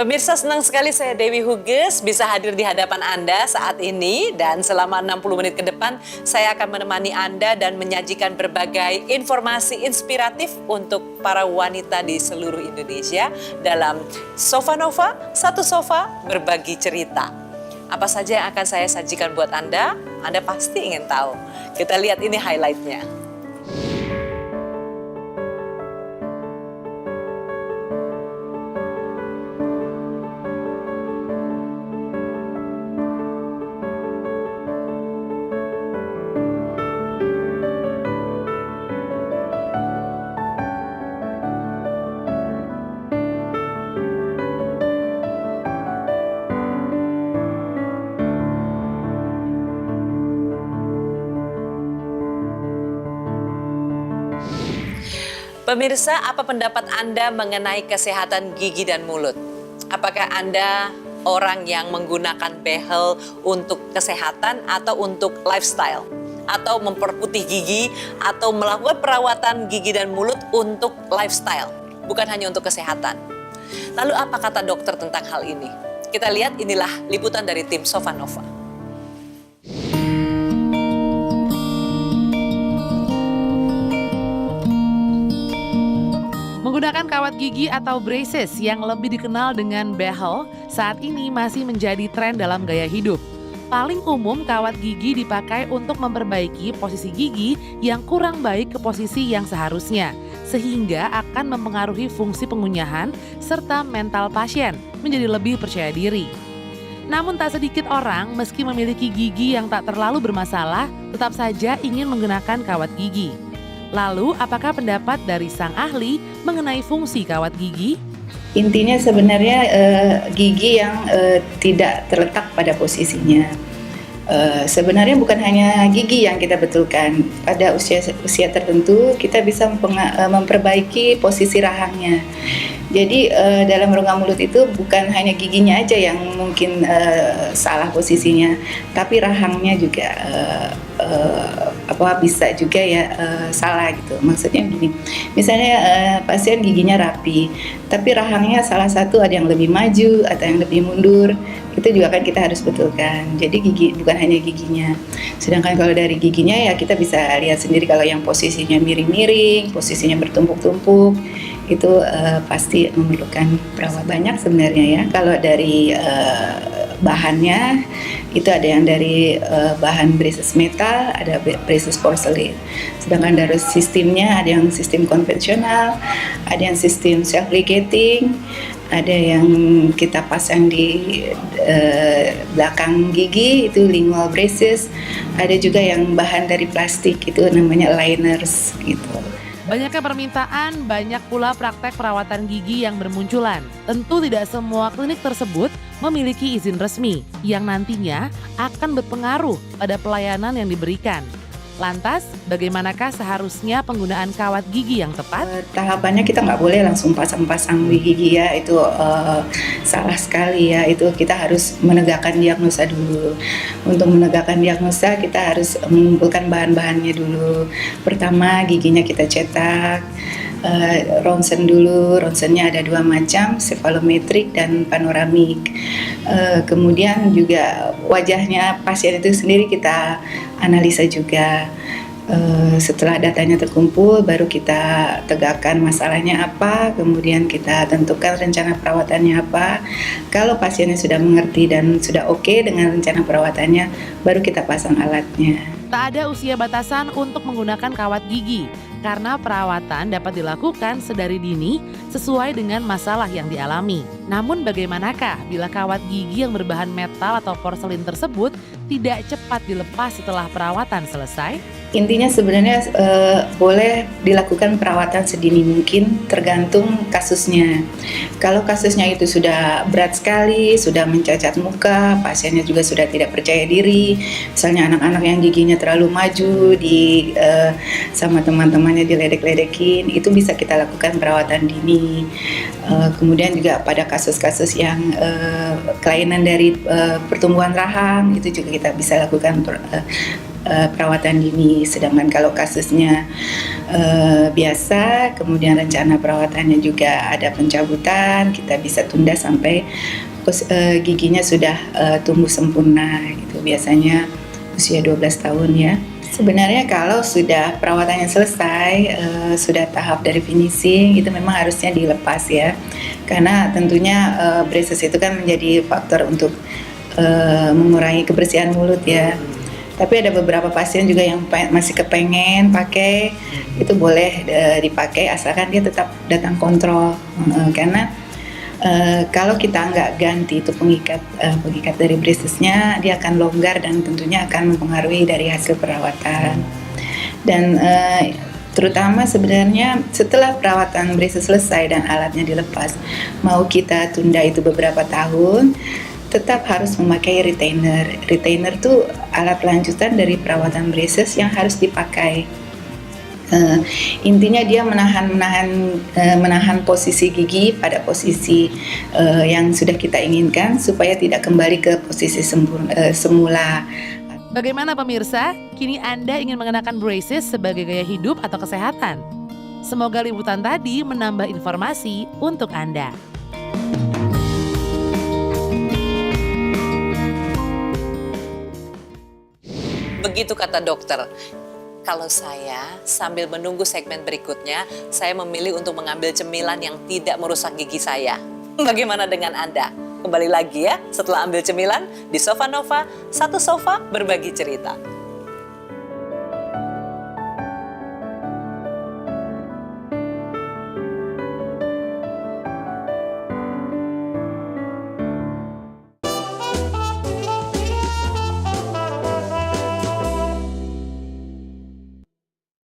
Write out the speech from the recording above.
Pemirsa, senang sekali saya Dewi Huges bisa hadir di hadapan Anda saat ini, dan selama 60 menit ke depan saya akan menemani Anda dan menyajikan berbagai informasi inspiratif untuk para wanita di seluruh Indonesia dalam Sofa Nova, satu sofa berbagi cerita. Apa saja yang akan saya sajikan buat Anda pasti ingin tahu. Kita lihat ini highlight-nya. Pemirsa, apa pendapat Anda mengenai kesehatan gigi dan mulut? Apakah Anda orang yang menggunakan behel untuk kesehatan atau untuk lifestyle? Atau memperputih gigi atau melakukan perawatan gigi dan mulut untuk lifestyle? Bukan hanya untuk kesehatan. Lalu apa kata dokter tentang hal ini? Kita lihat, inilah liputan dari tim Sofa Nova. Menggunakan kawat gigi atau braces yang lebih dikenal dengan behel saat ini masih menjadi tren dalam gaya hidup. Paling umum kawat gigi dipakai untuk memperbaiki posisi gigi yang kurang baik ke posisi yang seharusnya, sehingga akan mempengaruhi fungsi pengunyahan serta mental pasien menjadi lebih percaya diri. Namun tak sedikit orang meski memiliki gigi yang tak terlalu bermasalah, tetap saja ingin menggunakan kawat gigi. Lalu, apakah pendapat dari sang ahli mengenai fungsi kawat gigi? Intinya sebenarnya gigi yang tidak terletak pada posisinya. Sebenarnya bukan hanya gigi yang kita betulkan. Pada usia tertentu kita bisa memperbaiki posisi rahangnya. Jadi dalam rongga mulut itu bukan hanya giginya aja yang mungkin salah posisinya, tapi rahangnya juga bisa juga ya salah gitu. Maksudnya gini, misalnya pasien giginya rapi, tapi rahangnya salah satu ada yang lebih maju atau yang lebih mundur, itu juga kan kita harus betulkan. Jadi gigi bukan hanya giginya. Sedangkan kalau dari giginya ya kita bisa lihat sendiri kalau yang posisinya miring-miring, posisinya bertumpuk-tumpuk, itu pasti memerlukan perawatan. Banyak sebenarnya ya. Kalau dari bahannya itu ada yang dari bahan braces metal, ada braces porcelain. Sedangkan dari sistemnya ada yang sistem konvensional, ada yang sistem self ligating, ada yang kita pasang di belakang gigi itu lingual braces, ada juga yang bahan dari plastik itu namanya aligners gitu. Banyaknya permintaan, banyak pula praktek perawatan gigi yang bermunculan. Tentu tidak semua klinik tersebut memiliki izin resmi yang nantinya akan berpengaruh pada pelayanan yang diberikan. Lantas, bagaimanakah seharusnya penggunaan kawat gigi yang tepat? Tahapannya kita nggak boleh langsung pasang-pasang di gigi ya, itu salah sekali ya. Itu kita harus menegakkan diagnosa dulu. Untuk menegakkan diagnosa kita harus mengumpulkan bahan-bahannya dulu. Pertama giginya kita cetak, ronsen dulu. Ronsennya ada dua macam, cephalometric dan panoramik. Kemudian juga wajahnya pasien itu sendiri kita analisa juga. Setelah datanya terkumpul baru kita tegakkan masalahnya apa, kemudian kita tentukan rencana perawatannya apa. Kalau pasiennya sudah mengerti dan sudah oke dengan rencana perawatannya, baru kita pasang alatnya. Tak ada usia batasan untuk menggunakan kawat gigi karena perawatan dapat dilakukan sedari dini sesuai dengan masalah yang dialami. Namun bagaimanakah bila kawat gigi yang berbahan metal atau porselin tersebut tidak cepat dilepas setelah perawatan selesai? Intinya sebenarnya boleh dilakukan perawatan sedini mungkin tergantung kasusnya. Kalau kasusnya itu sudah berat sekali, sudah mencacat muka, pasiennya juga sudah tidak percaya diri, misalnya anak-anak yang giginya terlalu maju sama teman-temannya diledek-ledekin, itu bisa kita lakukan perawatan dini. Kemudian juga pada kasus-kasus yang kelainan dari pertumbuhan rahang, itu juga kita bisa lakukan perawatan dini. Sedangkan kalau kasusnya biasa, kemudian rencana perawatannya juga ada pencabutan, kita bisa tunda sampai giginya sudah tumbuh sempurna gitu. Biasanya usia 12 tahun ya. Sebenarnya kalau sudah perawatannya selesai, sudah tahap dari finishing, itu memang harusnya dilepas ya. Karena tentunya braces itu kan menjadi faktor untuk mengurangi kebersihan mulut ya. Tapi ada beberapa pasien juga yang masih kepengen pakai, itu boleh dipakai asalkan dia tetap datang kontrol. Karena kalau kita nggak ganti itu pengikat dari bracesnya, dia akan longgar dan tentunya akan mempengaruhi dari hasil perawatan. Dan terutama sebenarnya setelah perawatan braces selesai dan alatnya dilepas, mau kita tunda itu beberapa tahun, tetap harus memakai retainer. Retainer tuh alat lanjutan dari perawatan braces yang harus dipakai. Intinya dia menahan posisi gigi pada posisi yang sudah kita inginkan supaya tidak kembali ke posisi semula. Bagaimana pemirsa? Kini Anda ingin mengenakan braces sebagai gaya hidup atau kesehatan? Semoga liputan tadi menambah informasi untuk Anda. Begitu kata dokter. Kalau saya sambil menunggu segmen berikutnya, saya memilih untuk mengambil cemilan yang tidak merusak gigi saya. Bagaimana dengan Anda? Kembali lagi ya setelah ambil cemilan di Sofa Nova, satu sofa berbagi cerita.